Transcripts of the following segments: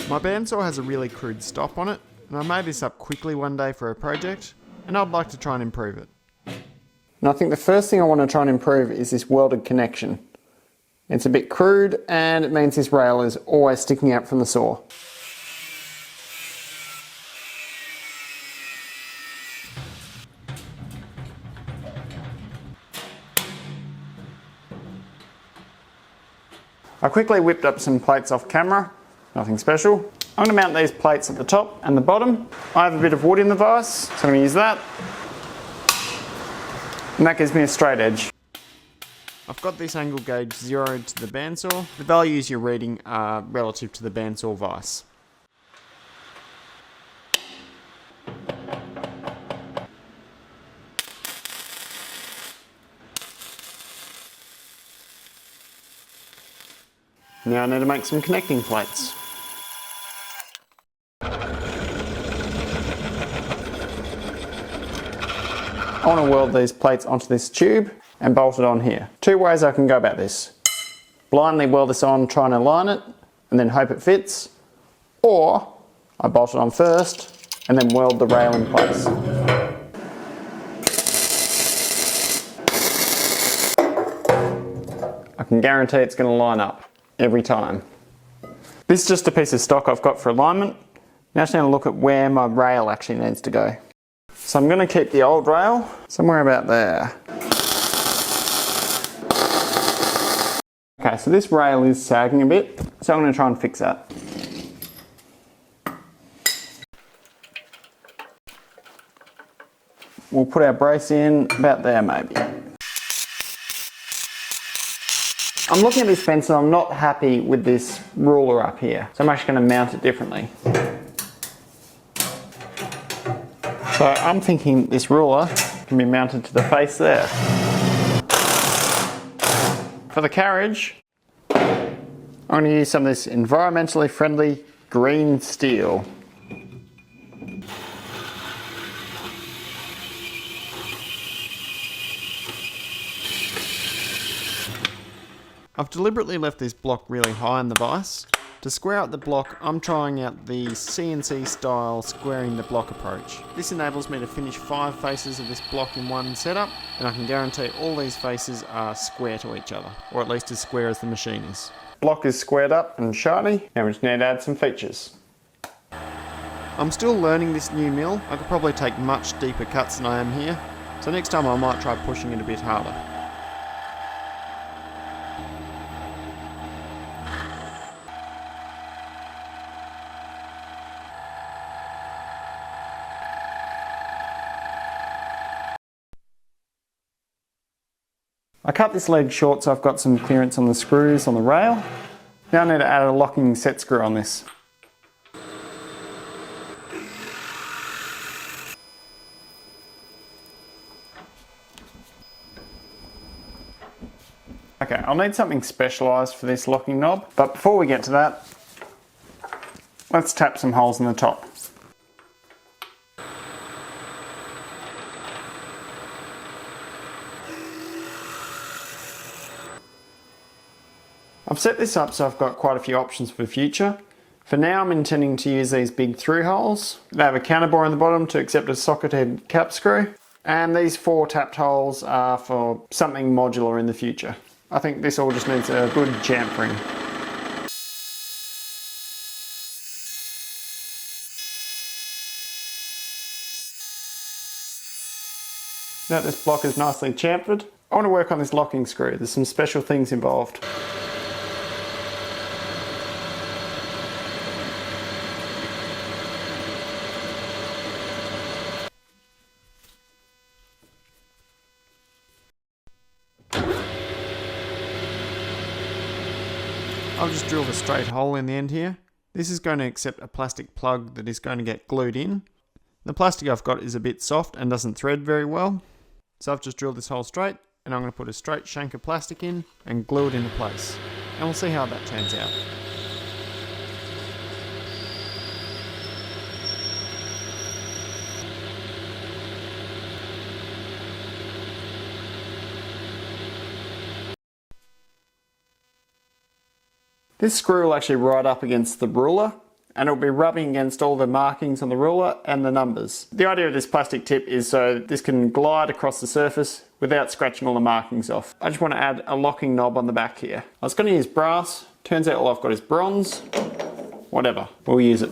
My bandsaw has a really crude stop on it, and I made this up quickly one day for a project, and I'd like to try and improve it. And I think the first thing I want to try and improve is this welded connection. It's a bit crude and it means this rail is always sticking out from the saw. I quickly whipped up some plates off camera, nothing special. I'm going to mount these plates at the top and the bottom. I have a bit of wood in the vise, so I'm going to use that. And that gives me a straight edge. I've got this angle gauge zeroed to the bandsaw. The values you're reading are relative to the bandsaw vise. Now I need to make some connecting plates. I want to weld these plates onto this tube and bolt it on here. Two ways I can go about this. Blindly weld this on, try and align it, and then hope it fits. Or I bolt it on first and then weld the rail in place. I can guarantee it's going to line up every time. This is just a piece of stock I've got for alignment. Now I just need to look at where my rail actually needs to go. So I'm going to keep the old rail somewhere about there. Okay, so this rail is sagging a bit, so I'm going to try and fix that. We'll put our brace in about there maybe. I'm looking at this fence and I'm not happy with this ruler up here, so I'm actually going to mount it differently. So I'm thinking this ruler can be mounted to the face there. For the carriage, I'm going to use some of this environmentally friendly green steel. I've deliberately left this block really high in the vise. To square out the block, I'm trying out the CNC style squaring the block approach. This enables me to finish 5 faces of this block in one setup, and I can guarantee all these faces are square to each other, or at least as square as the machine is. Block is squared up and shiny, now we just need to add some features. I'm still learning this new mill. I could probably take much deeper cuts than I am here, so next time I might try pushing it a bit harder. I cut this leg short so I've got some clearance on the screws on the rail. Now I need to add a locking set screw on this. Okay, I'll need something specialised for this locking knob, but before we get to that, let's tap some holes in the top. I've set this up so I've got quite a few options for the future. For now I'm intending to use these big through holes. They have a counterbore in the bottom to accept a socketed cap screw. And these 4 tapped holes are for something modular in the future. I think this all just needs a good chamfering. Now that this block is nicely chamfered, I want to work on this locking screw. There's some special things involved. I've just drilled a straight hole in the end here. This is going to accept a plastic plug that is going to get glued in. The plastic I've got is a bit soft and doesn't thread very well. So I've just drilled this hole straight, and I'm going to put a straight shank of plastic in and glue it into place. And we'll see how that turns out. This screw will actually ride up against the ruler and it'll be rubbing against all the markings on the ruler and the numbers. The idea of this plastic tip is so this can glide across the surface without scratching all the markings off. I just want to add a locking knob on the back here. I was going to use brass, turns out all I've got is bronze. Whatever, we'll use it.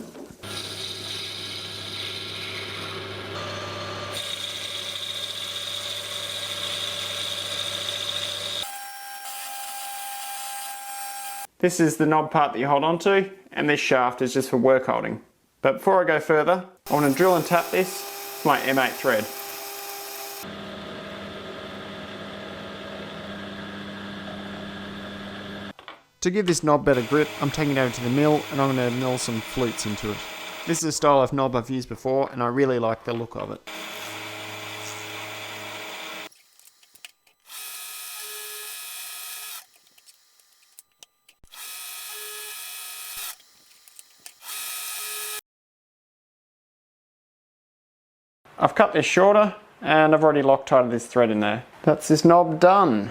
This is the knob part that you hold onto, and this shaft is just for work holding. But before I go further, I want to drill and tap this with my M8 thread. To give this knob better grip, I'm taking it over to the mill and I'm going to mill some flutes into it. This is a style of knob I've used before and I really like the look of it. I've cut this shorter and I've already Loctited this thread in there. That's this knob done.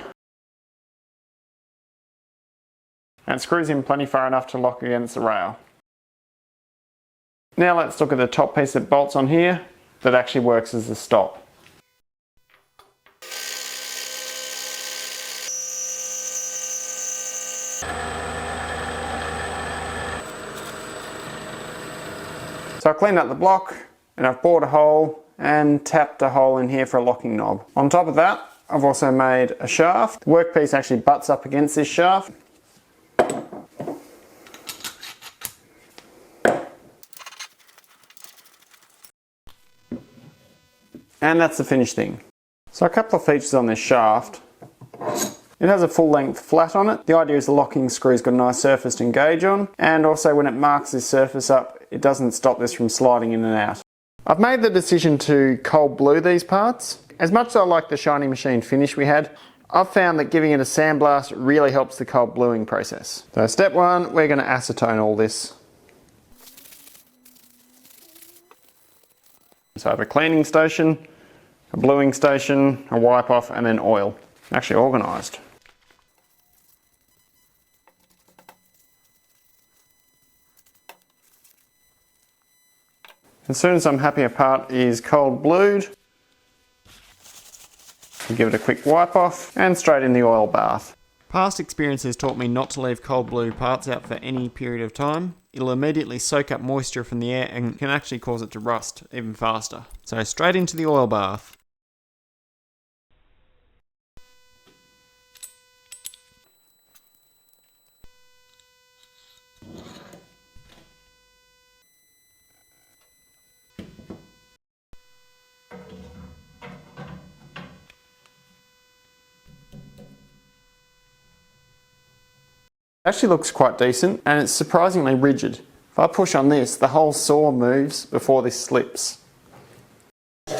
And it screws in plenty far enough to lock against the rail. Now let's look at the top piece that bolts on here that actually works as the stop. So I cleaned up the block and I've bored a hole and tapped a hole in here for a locking knob. On top of that, I've also made a shaft. The workpiece actually butts up against this shaft. And that's the finished thing. So a couple of features on this shaft. It has a full length flat on it. The idea is the locking screw's got a nice surface to engage on, and also when it marks this surface up, it doesn't stop this from sliding in and out. I've made the decision to cold blue these parts. As much as I like the shiny machine finish we had, I've found that giving it a sandblast really helps the cold bluing process. So step one, we're going to acetone all this. So I have a cleaning station, a bluing station, a wipe off, and then oil. Actually organised. As soon as I'm happy a part is cold blued, I give it a quick wipe off and straight in the oil bath. Past experience has taught me not to leave cold blue parts out for any period of time. It'll immediately soak up moisture from the air and can actually cause it to rust even faster. So straight into the oil bath. It actually looks quite decent and it's surprisingly rigid. If I push on this, the whole saw moves before this slips. I've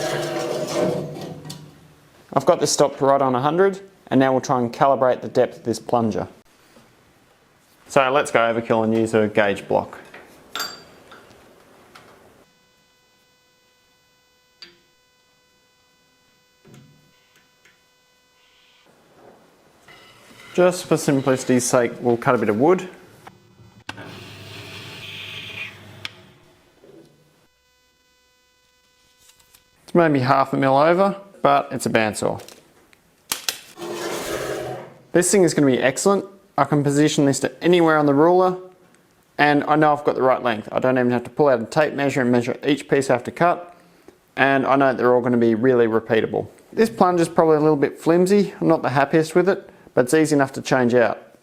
got this stopped right on 100 and now we'll try and calibrate the depth of this plunger. So let's go overkill and use a gauge block. Just for simplicity's sake, we'll cut a bit of wood. It's maybe half a mil over, but it's a bandsaw. This thing is going to be excellent. I can position this to anywhere on the ruler, and I know I've got the right length. I don't even have to pull out a tape measure and measure each piece I have to cut, and I know they're all going to be really repeatable. This plunger is probably a little bit flimsy. I'm not the happiest with it, but it's easy enough to change out.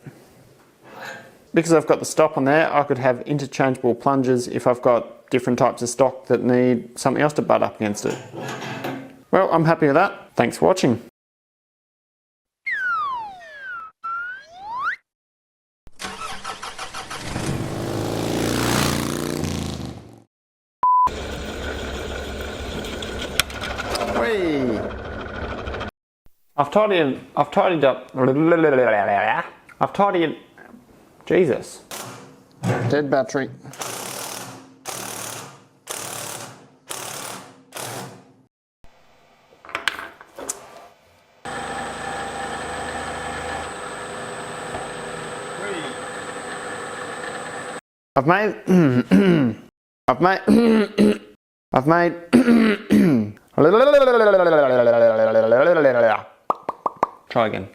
Because I've got the stop on there, I could have interchangeable plungers if I've got different types of stock that need something else to butt up against it. Well, I'm happy with that. Thanks for watching. Whee! I've tidied up. Jesus. Dead battery. I've made try again.